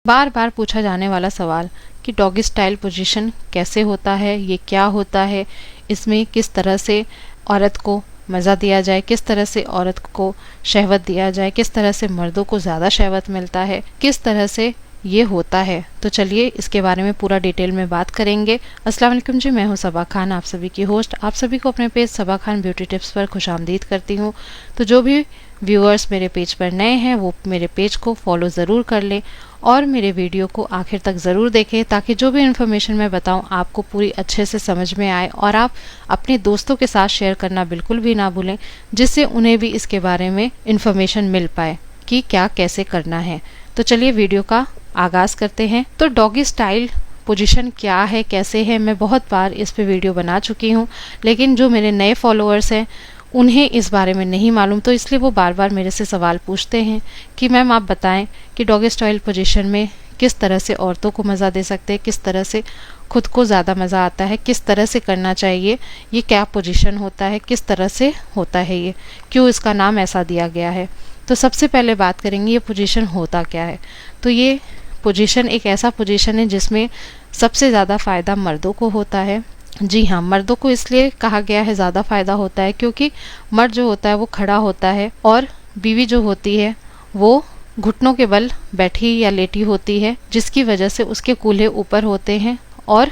बार बार पूछा जाने वाला सवाल कि डॉगी स्टाइल पोजीशन कैसे होता है, ये क्या होता है, इसमें किस तरह से औरत को मज़ा दिया जाए, किस तरह से औरत को शहवत दिया जाए, किस तरह से मर्दों को ज़्यादा शहवत मिलता है, किस तरह से ये होता है। तो चलिए इसके बारे में पूरा डिटेल में बात करेंगे। अस्सलाम वालेकुम जी, मैं हूँ सबा खान, आप सभी की होस्ट। आप सभी को अपने पेज सबा खान ब्यूटी टिप्स पर खुशामदीद करती हूँ। तो जो भी व्यूअर्स मेरे पेज पर नए हैं वो मेरे पेज को फॉलो ज़रूर कर लें और मेरे वीडियो को आखिर तक ज़रूर देखें, ताकि जो भी इन्फॉर्मेशन मैं बताऊं आपको पूरी अच्छे से समझ में आए और आप अपने दोस्तों के साथ शेयर करना बिल्कुल भी ना भूलें, जिससे उन्हें भी इसके बारे में इन्फॉर्मेशन मिल पाए कि क्या कैसे करना है। तो चलिए वीडियो का आगाज़ करते हैं। तो डॉगी स्टाइल पोजीशन क्या है, कैसे है, मैं बहुत बार इस पे वीडियो बना चुकी हूँ, लेकिन जो मेरे नए फॉलोअर्स हैं उन्हें इस बारे में नहीं मालूम, तो इसलिए वो बार बार मेरे से सवाल पूछते हैं कि मैम आप बताएं कि डॉगी स्टाइल पोजीशन में किस तरह से औरतों को मज़ा दे सकते हैं, किस तरह से खुद को ज़्यादा मज़ा आता है, किस तरह से करना चाहिए, ये क्या पोजीशन होता है, किस तरह से होता है, ये क्यों इसका नाम ऐसा दिया गया है। तो सबसे पहले बात करेंगे ये पोजीशन होता क्या है। तो ये पोजीशन एक ऐसा पोजीशन है जिसमें सबसे ज़्यादा फ़ायदा मर्दों को होता है। जी हाँ, मर्दों को इसलिए कहा गया है ज़्यादा फ़ायदा होता है क्योंकि मर्द जो होता है वो खड़ा होता है और बीवी जो होती है वो घुटनों के बल बैठी या लेटी होती है, जिसकी वजह से उसके कूल्हे ऊपर होते हैं और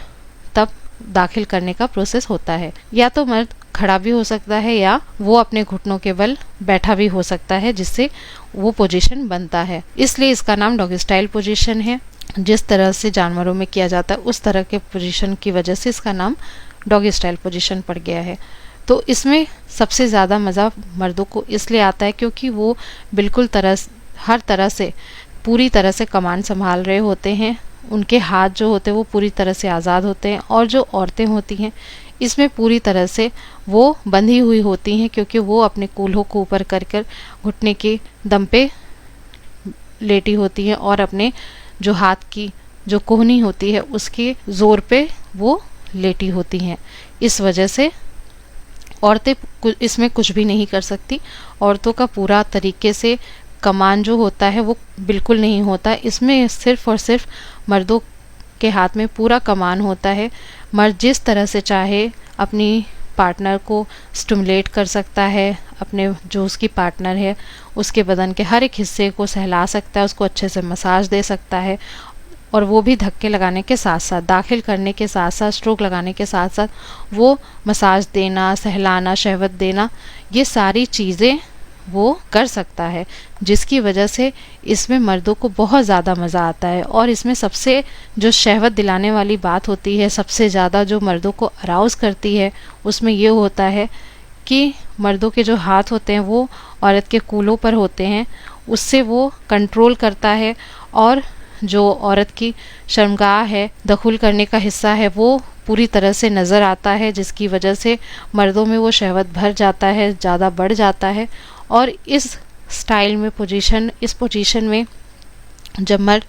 तब दाखिल करने का प्रोसेस होता है। या तो मर्द खड़ा भी हो सकता है या वो अपने घुटनों के बल बैठा भी हो सकता है, जिससे वो पोजीशन बनता है। इसलिए इसका नाम डॉगी स्टाइल पोजीशन है। जिस तरह से जानवरों में किया जाता है उस तरह के पोजीशन की वजह से इसका नाम डॉगी स्टाइल पोजीशन पड़ गया है। तो इसमें सबसे ज़्यादा मज़ा मर्दों को इसलिए आता है क्योंकि वो बिल्कुल हर तरह से पूरी तरह से कमान संभाल रहे होते हैं, उनके हाथ जो होते हैं वो पूरी तरह से आज़ाद होते हैं, और जो औरतें होती हैं इसमें पूरी तरह से वो बंधी हुई होती हैं क्योंकि वो अपने कूल्हों को ऊपर कर कर घुटने के दम पे लेटी होती हैं और अपने जो हाथ की जो कोहनी होती है उसके जोर पे वो लेटी होती हैं। इस वजह से औरतें इसमें कुछ भी नहीं कर सकती। औरतों का पूरा तरीके से कमान जो होता है वो बिल्कुल नहीं होता। इसमें सिर्फ और सिर्फ मर्दों के हाथ में पूरा कमान होता है। मर्द जिस तरह से चाहे अपनी पार्टनर को स्टिमुलेट कर सकता है, अपने जो उसकी पार्टनर है उसके बदन के हर एक हिस्से को सहला सकता है, उसको अच्छे से मसाज दे सकता है, और वो भी धक्के लगाने के साथ साथ, दाखिल करने के साथ साथ, स्ट्रोक लगाने के साथ साथ वो मसाज देना, सहलाना, शहवत देना, ये सारी चीज़ें वो कर सकता है, जिसकी वजह से इसमें मर्दों को बहुत ज़्यादा मज़ा आता है। और इसमें सबसे जो शहवत दिलाने वाली बात होती है, सबसे ज़्यादा जो मर्दों को अराउज़ करती है, उसमें ये होता है कि मर्दों के जो हाथ होते हैं वो औरत के कूल्हों पर होते हैं, उससे वो कंट्रोल करता है, और जो औरत की शर्मगाह है, दखुल करने का हिस्सा है, वो पूरी तरह से नज़र आता है, जिसकी वजह से मर्दों में वो शहवत भर जाता है, ज़्यादा बढ़ जाता है। और इस स्टाइल में इस पोजीशन में जब मर्द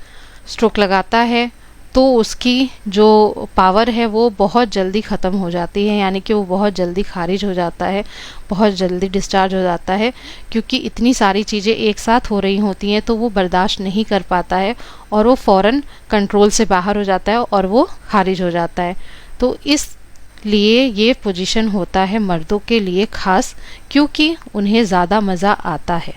स्ट्रोक लगाता है तो उसकी जो पावर है वो बहुत जल्दी ख़त्म हो जाती है, यानी कि वो बहुत जल्दी खारिज हो जाता है, बहुत जल्दी डिस्चार्ज हो जाता है, क्योंकि इतनी सारी चीज़ें एक साथ हो रही होती हैं तो वो बर्दाश्त नहीं कर पाता है और वो फ़ौरन कंट्रोल से बाहर हो जाता है और वो खारिज हो जाता है। तो इसलिए ये पोजीशन होता है मर्दों के लिए ख़ास, क्योंकि उन्हें ज़्यादा मज़ा आता है,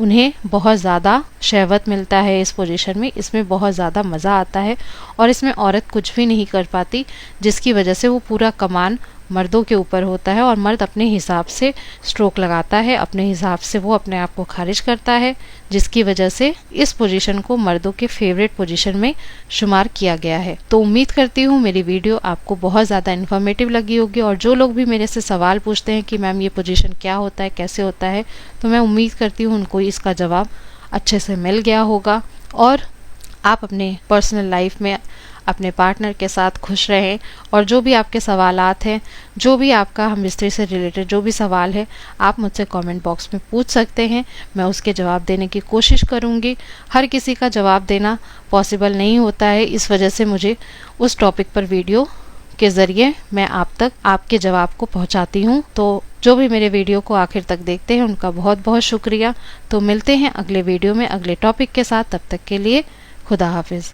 उन्हें बहुत ज़्यादा शहवत मिलता है इस पोजीशन में, इसमें बहुत ज़्यादा मज़ा आता है, और इसमें औरत कुछ भी नहीं कर पाती, जिसकी वजह से वो पूरा कमान मर्दों के ऊपर होता है और मर्द अपने हिसाब से स्ट्रोक लगाता है, अपने हिसाब से वो अपने आप को खारिज करता है, जिसकी वजह से इस पोजीशन को मर्दों के फेवरेट पोजीशन में शुमार किया गया है। तो उम्मीद करती हूँ मेरी वीडियो आपको बहुत ज़्यादा इन्फॉर्मेटिव लगी होगी, और जो लोग भी मेरे से सवाल पूछते हैं कि मैम ये पोजीशन क्या होता है, कैसे होता है, तो मैं उम्मीद करती हूँ उनको इसका जवाब अच्छे से मिल गया होगा, और आप अपने पर्सनल लाइफ में अपने पार्टनर के साथ खुश रहें। और जो भी आपके सवालात हैं, जो भी आपका हम बिस्तरी से रिलेटेड जो भी सवाल है, आप मुझसे कमेंट बॉक्स में पूछ सकते हैं, मैं उसके जवाब देने की कोशिश करूँगी। हर किसी का जवाब देना पॉसिबल नहीं होता है, इस वजह से मुझे उस टॉपिक पर वीडियो के ज़रिए मैं आप तक आपके जवाब को पहुँचाती हूँ। तो जो भी मेरे वीडियो को आखिर तक देखते हैं उनका बहुत बहुत शुक्रिया। तो मिलते हैं अगले वीडियो में अगले टॉपिक के साथ, तब तक के लिए खुदा हाफिज़।